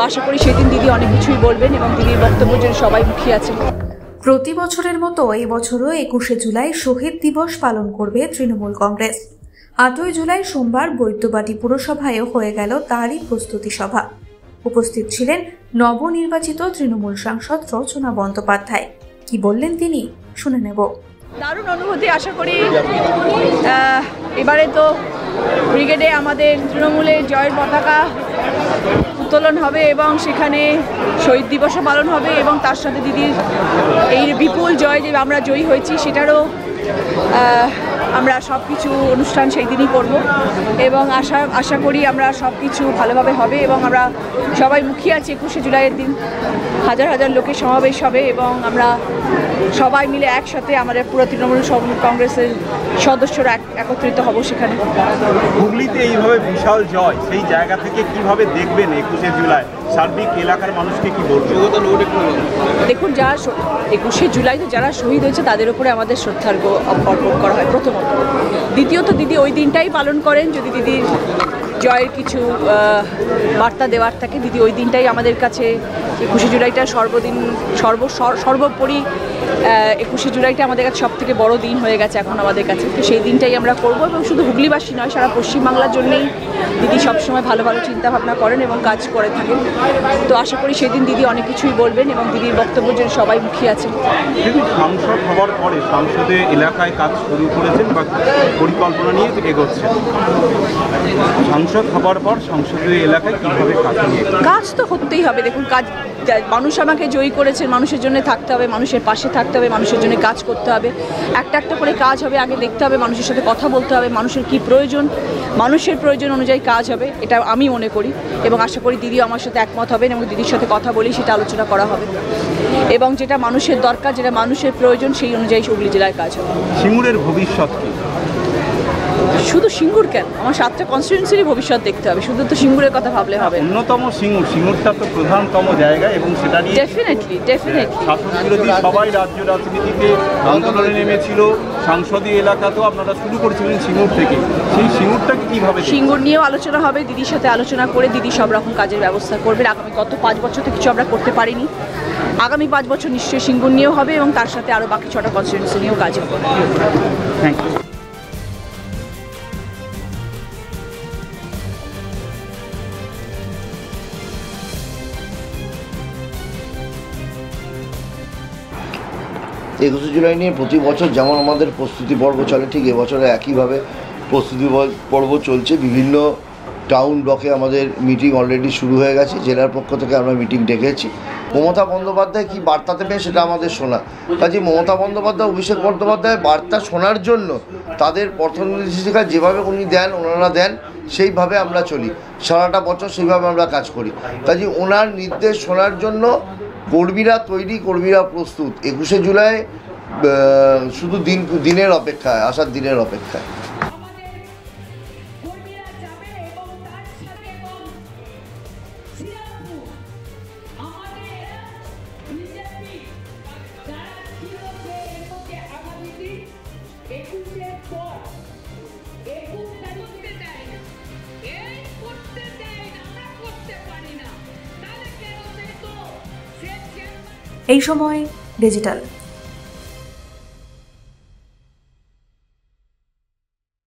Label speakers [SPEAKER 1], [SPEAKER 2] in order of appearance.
[SPEAKER 1] আশা করি সেদিন দিদি অনেক কিছুই বলবেন এবং দিদির বক্তব্যের জন্য সবাই মুখিয়ে আছেন।
[SPEAKER 2] প্রতি বছরের মতো এই বছরও 21শে জুলাই শহীদ দিবস পালন করবে তৃণমূল কংগ্রেস। 8ই জুলাই সোমবার বৈদ্যবাটী পুরসভায়ও হয়ে গেল তারই প্রস্তুতি সভা। উপস্থিত ছিলেন নবনির্বাচিত তৃণমূল সাংসদ রচনা বন্দ্যোপাধ্যায়। কি বললেন তিনি শুনে নেব।
[SPEAKER 1] দারুণ অনুভূতি। আশা করি এবারে তো ব্রিগেডে আমাদের তৃণমূলের জয়ের পতাকা উত্তোলন হবে এবং সেখানে শহীদ দিবসও পালন হবে এবং তার সাথে দিদির এই বিপুল জয় যে আমরা জয়ী হয়েছি সেটারও আমরা সব কিছু অনুষ্ঠান সেই দিনই করব এবং আশা করি আমরা সব কিছু ভালোভাবে হবে এবং আমরা সবাই মুখিয়ে আছি 21শে জুলাইয়ের দিন হাজার হাজার লোকের সমাবেশ হবে এবং আমরা সবাই মিলে একসাথে আমাদের পুরো তৃণমূল কংগ্রেসের সদস্যরা একত্রিত হব সেখানে।
[SPEAKER 3] হুগলিতে এইভাবে বিশাল জয়, সেই জায়গা থেকে কিভাবে দেখবেন 21শে জুলাই সার্বিক এলাকার মানুষকে কি বলবেন?
[SPEAKER 1] দেখুন, যারা 21শে জুলাইতে যারা শহীদ হয়েছে তাদের উপরে আমাদের শ্রদ্ধার্ঘ্য অর্পণ করা হয় প্রথমত। দ্বিতীয়ত দিদি ওই দিনটাই পালন করেন যদি দিদির জয়ের কিছু বার্তা দেওয়ার থাকে। দিদি ওই দিনটাই আমাদের কাছে 21শে জুলাইটা সর্বোপরি 21শে জুলাইটা আমাদের কাছে সবথেকে বড় দিন হয়ে গেছে এখন আমাদের কাছে। তো সেই দিনটাই আমরা করবো এবং শুধু হুগলিবাসী নয়, সারা পশ্চিমবাংলার জন্যেই দিদি সবসময় ভালো ভালো চিন্তাভাবনা করেন এবং কাজ করে থাকেন। তো আশা করি সেদিন দিদি অনেক কিছুই বলবেন এবং দিদির বক্তব্যের জন্য সবাই মুখিয়ে আছেন।
[SPEAKER 3] সাংসদ হওয়ার পরে সংসদে এলাকায় কাজ শুরু করেছেন বা পরিকল্পনা নিয়ে এগোচ্ছেন। সাংসদ হবার পর সংসদীয় এলাকায় কীভাবে
[SPEAKER 1] কাজ তো করতেই হবে। দেখুন, কাজ মানুষ আমাকে জয়ী করেছেন, মানুষের জন্য থাকতে হবে, মানুষের পাশে থাকতে হবে, মানুষের জন্য কাজ করতে হবে। একটা একটা করে কাজ হবে, আগে দেখতে হবে, মানুষের সাথে কথা বলতে হবে, মানুষের কি প্রয়োজন, মানুষের প্রয়োজন অনুযায়ী কাজ হবে, এটা আমি মনে করি এবং আশা করি দিদিও আমার সাথে একমত হবেন এবং দিদির সাথে কথা বলেই সেটা আলোচনা করা হবে এবং যেটা মানুষের দরকার, যেটা মানুষের প্রয়োজন সেই অনুযায়ী হুগলি জেলায় কাজ হবে।
[SPEAKER 3] সিঙ্গুরের ভবিষ্যৎ কি?
[SPEAKER 1] শুধু সিঙ্গুর কেন, আমার 7টা কনস্টিটিউয়েন্সিরই ভবিষ্যৎ দেখতে হবে, শুধু তো সিঙ্গুরের কথা ভাবলে হবে।
[SPEAKER 3] অন্যতম সিঙ্গুরটা তো প্রধানতম জায়গা এবং সেটা নিয়ে
[SPEAKER 1] ডেফিনেটলি
[SPEAKER 3] শাসক বিরোধী সবাই রাজ্য রাজনীতিতে আন্দোলনে নেমেছিল। সংসদীয় এলাকাতেও আপনারা শুরু করেছিলেন সিঙ্গুর থেকে, সেই সিঙ্গুরটাকে কীভাবে?
[SPEAKER 1] সিঙ্গুর নিয়েও আলোচনা হবে, দিদির সাথে আলোচনা করে দিদি সব রকম কাজের ব্যবস্থা করবেন। গত 5 বছর তো কিছু আমরা করতে পারিনি, আগামী 5 বছর নিশ্চয়ই সিঙ্গুর নিয়েও হবে এবং তার সাথে আরও বাকি 6টা কনস্টিটিউয়েন্সি নিয়েও কাজ হবে।
[SPEAKER 3] Thank you.
[SPEAKER 4] একুশে জুলাই নিয়ে প্রতি বছর যেমন আমাদের প্রস্তুতি পর্ব চলে, ঠিক এবছরে একইভাবে প্রস্তুতি পর্ব চলছে। বিভিন্ন টাউন ব্লকে আমাদের মিটিং অলরেডি শুরু হয়ে গেছে। জেলার পক্ষ থেকে আমরা মিটিং ডেকেছি। মমতা বন্দ্যোপাধ্যায় কী বার্তা দেবে সেটা আমাদের শোনা। কাজে মমতা বন্দ্যোপাধ্যায়, অভিষেক বন্দ্যোপাধ্যায় বার্তা শোনার জন্য তাদের প্রথম নির্দেশিকা যেভাবে উনি দেন, ওনারা দেন, সেইভাবে আমরা চলি। সারাটা বছর সেইভাবে আমরা কাজ করি। কাজে ওনার নির্দেশ শোনার জন্য কর্মীরা তৈরি, কর্মীরা প্রস্তুত। 21শে জুলাই শুধু দিনের অপেক্ষায়, আসার দিনের অপেক্ষায়।
[SPEAKER 2] এই সময় ডিজিটাল।